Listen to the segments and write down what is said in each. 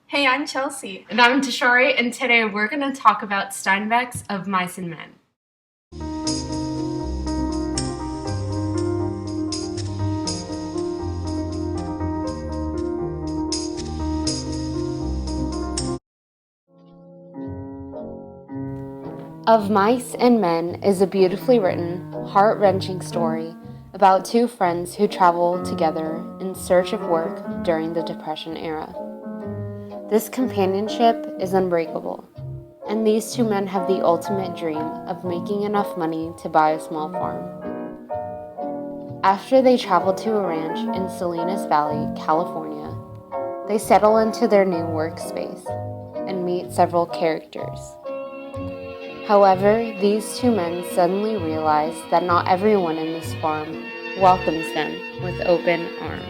Hey, I'm Chelsea. And I'm Dishary, and today we're going to talk about Steinbeck's Of Mice and Men. Of Mice and Men is a beautifully written, heart-wrenching story about two friends who travel together in search of work during the Depression era. This companionship is unbreakable, and these two men have the ultimate dream of making enough money to buy a small farm. After they travel to a ranch in Salinas Valley, California, they settle into their new workspace and meet several characters. However, these two men suddenly realize that not everyone in this farm welcomes them with open arms.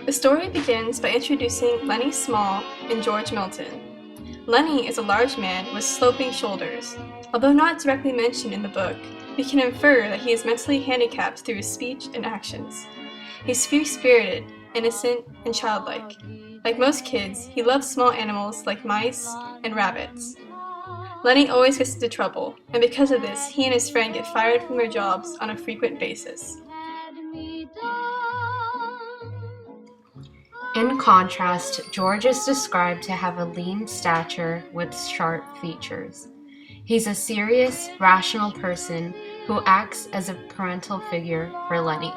The story begins by introducing Lenny Small and George Milton. Lenny is a large man with sloping shoulders. Although not directly mentioned in the book, we can infer that he is mentally handicapped through his speech and actions. He's free-spirited, innocent, and childlike. Like most kids, he loves small animals like mice and rabbits. Lenny always gets into trouble, and because of this, he and his friend get fired from their jobs on a frequent basis. In contrast, George is described to have a lean stature with sharp features. He's a serious, rational person who acts as a parental figure for Lenny.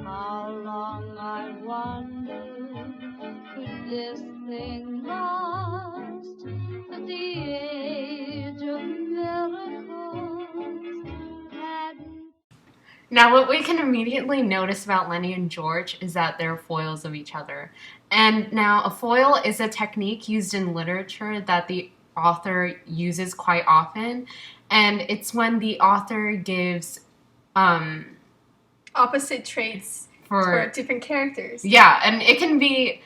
How long I wonder could this thing last at the age of miracles? Now, what we can immediately notice about Lenny and George is that they're foils of each other. And now, a foil is a technique used in literature that the author uses quite often. And it's when the author gives opposite traits for different characters. Yeah, and it can be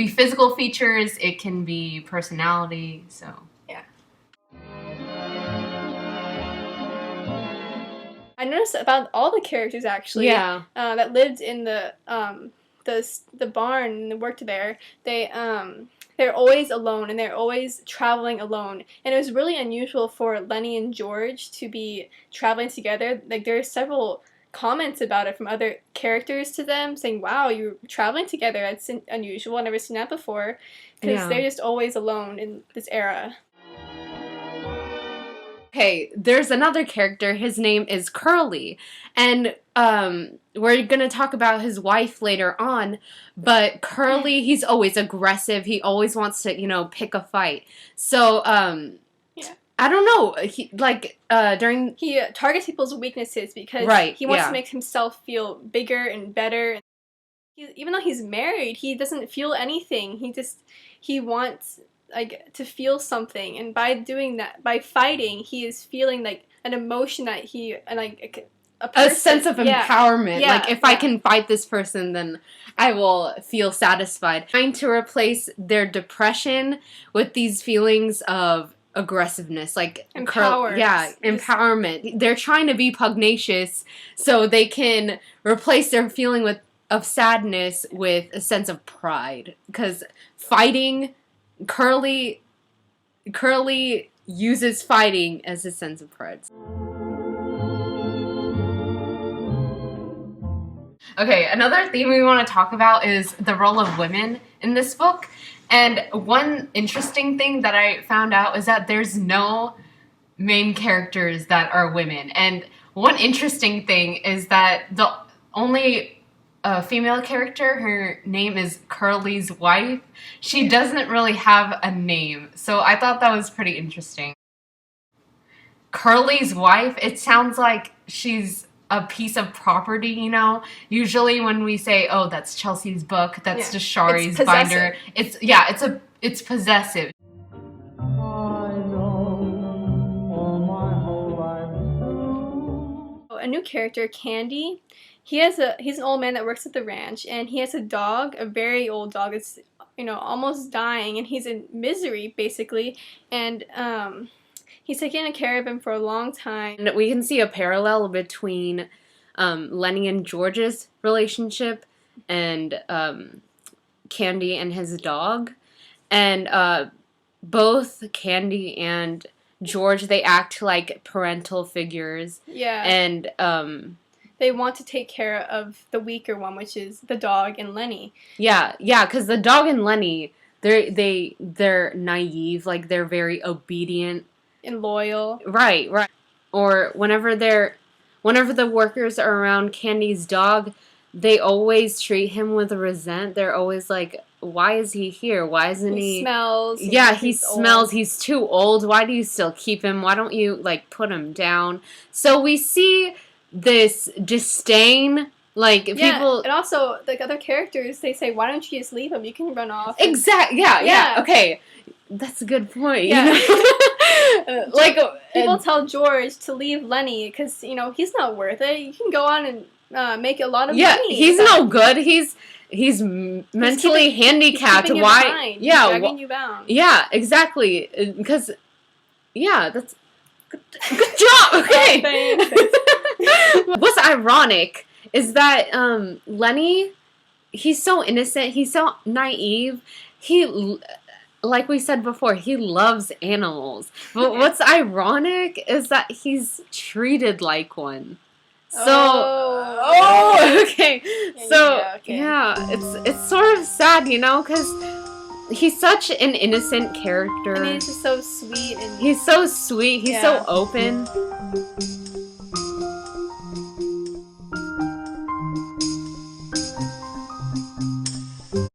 physical features, it can be personality, so yeah. I noticed about all the characters actually. Yeah. That lived in the barn and worked there. They're always alone and they're always traveling alone. And it was really unusual for Lenny and George to be traveling together. Like there are several comments about it from other characters to them saying, wow, you're traveling together, that's unusual, I've never seen that before, because they're just always alone in this era. Okay, there's another character, his name is Curly, and we're gonna talk about his wife later on, but Curly, he's always aggressive, he always wants to, pick a fight, so, I don't know. He targets people's weaknesses because he wants to make himself feel bigger and better. Even though he's married, he doesn't feel anything. He wants to feel something, and by doing that, by fighting, he is feeling like an emotion that a sense of empowerment. Yeah. Like, if I can fight this person, then I will feel satisfied. Trying to replace their depression with these feelings of aggressiveness, like empowerment. They're trying to be pugnacious so they can replace their feeling of sadness with a sense of pride. Because fighting, Curly uses fighting as a sense of pride. Okay, another theme we want to talk about is the role of women in this book. And one interesting thing that I found out is that there's no main characters that are women. And one interesting thing is that the only female character, her name is Curly's wife. She doesn't really have a name. So I thought that was pretty interesting. Curly's wife, it sounds like she's a piece of property, Usually when we say, oh, that's Chelsea's book, that's Dishary's binder. It's possessive. a new character, Candy. He's an old man that works at the ranch, and he has a dog, a very old dog. It's almost dying, and he's in misery basically, and he's taken care of him for a long time. And we can see a parallel between Lenny and George's relationship and Candy and his dog, and both Candy and George, they act like parental figures. Yeah. And they want to take care of the weaker one, which is the dog and Lenny. Yeah, because the dog and Lenny, they're naive, like they're very obedient and loyal. Right. Or whenever the workers are around Candy's dog, they always treat him with resent. They're always like, why is he here? Why isn't he? He smells. Yeah, he smells. Old. He's too old. Why do you still keep him? Why don't you, like, put him down? So we see this disdain, like, people... and also, the other characters, they say, why don't you just leave him? You can run off. Exactly. Yeah. Okay. That's a good point. Yeah. Like, people tell George to leave Lenny because, he's not worth it. You can go on and make a lot of money. Yeah, he's no good. He's mentally handicapped. He's Why? behind. Yeah, he's dragging you bound. Yeah, exactly. Because, that's good job. Okay. What's ironic is that Lenny, he's so innocent. He's so naive. Like we said before, he loves animals. But what's ironic is that he's treated like one. So, okay. So, it's sort of sad, because he's such an innocent character. And he's just so sweet. He's so sweet. He's so open.